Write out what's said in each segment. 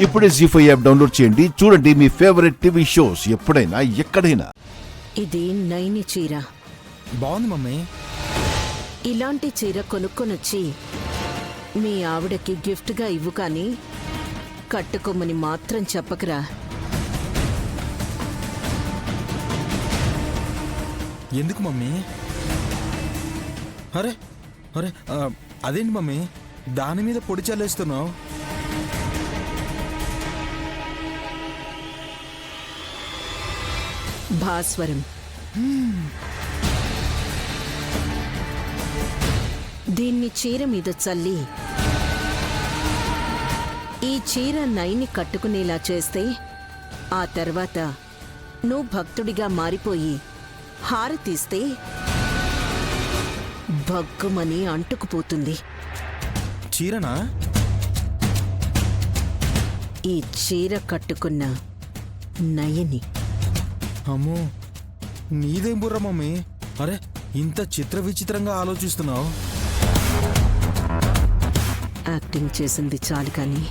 ఇప్పుడే జీ5 app download చేయండి. చూడండి మీ ఫేవరెట్ టీవీ షోస్ ఎప్పుడైనా ఎక్కడైనా. ఇది నైని చీర. బాగుంది మమ్మీ. ఇలాంటి చీర కొనుక్కొనొచ్చి మీ ఆవిడకి గిఫ్ట్గా ఇవ్వు, కానీ కట్టుకోమని మాత్రం చెప్పకరా. ఎందుకు మమ్మీ? అరే అరే అదేంటి మమ్మీ, దాని మీద పొడి చల్లేస్తున్నావు? భాస్వరం. దీన్ని చీర మీద చల్లి ఈ చీర నైని కట్టుకునేలా చేస్తే ఆ తర్వాత నువ్వు భక్తుడిగా మారిపోయి హారతీస్తే భగ్గుమని అంటుకుపోతుంది. చీరనా? ఈ చీర కట్టుకున్న నయని. అమ్మో, నీదేం బుర్ర మమ్మీ. అరే, ఇంత చిత్ర విచిత్రంగా ఆలోచిస్తున్నావు. యాక్టింగ్ చేసింది చాలు, కానీ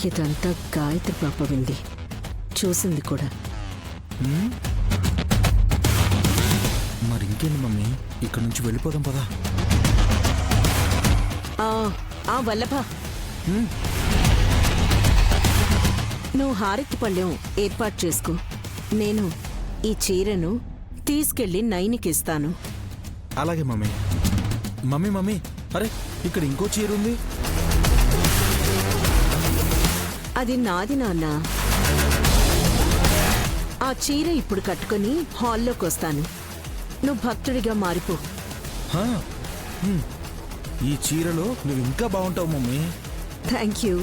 ఇదంతా గాయత్రి పాప వింది, చూసింది కూడా. మరి ఇంకేంటి మమ్మీ, ఇక్కడ నుంచి వెళ్ళిపోదాం పదా. ఆ వల్లభ, నువ్వు హారతి పళ్ళెం ఏర్పాటు చేసుకో. నేను ఈ చీరను తీసుకెళ్లి నైనికిస్తాను. అలాగే మమ్మీ. మమ్మీ మమ్మీ, అరే ఇక్కడ ఇంకో చీర ఉంది. అది నాది నాన్న. ఆ చీర ఇప్పుడు కట్టుకుని హాల్లోకి వస్తాను. నువ్వు భక్తుడిగా మారిపో. ఈ చీరలో నువ్వు ఇంకా బాగుంటావు మమ్మీ. Thank you.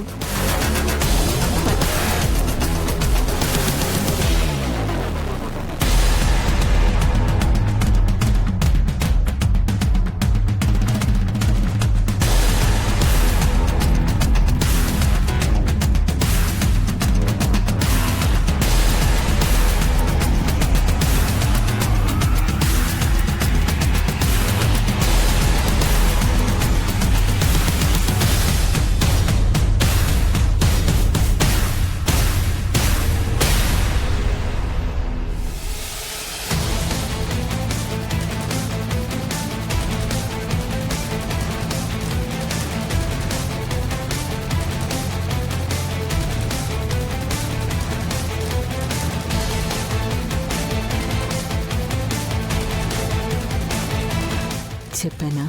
చెప్పానా?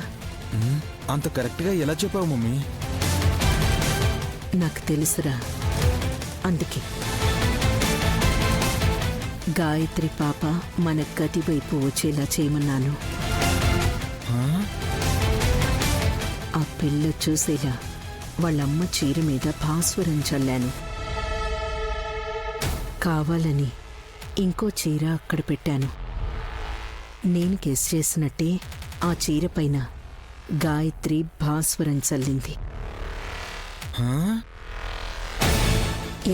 అంత కరెక్ట్గా ఎలా చెప్పావు మమ్మీ? నాకు తెలుసురా, అందుకే గాయత్రి పాప మన గది వైపు వచ్చేలా చేయమన్నాను. ఆ పిల్ల చూసేలా వాళ్ళమ్మ చీర మీద భాస్వరం చల్లాను. కావాలని ఇంకో చీర అక్కడ పెట్టాను. నేను గెస్ చేసినట్టే ఆ చీర పైన గాయత్రి భాస్వరం చల్లింది.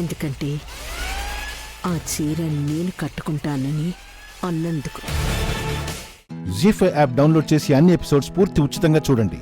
ఎందుకంటే ఆ చీర నేను కట్టుకుంటానని అన్నందుకు. జీ5 యాప్ డౌన్లోడ్ చేసి అన్ని ఎపిసోడ్స్ పూర్తి ఉచితంగా చూడండి.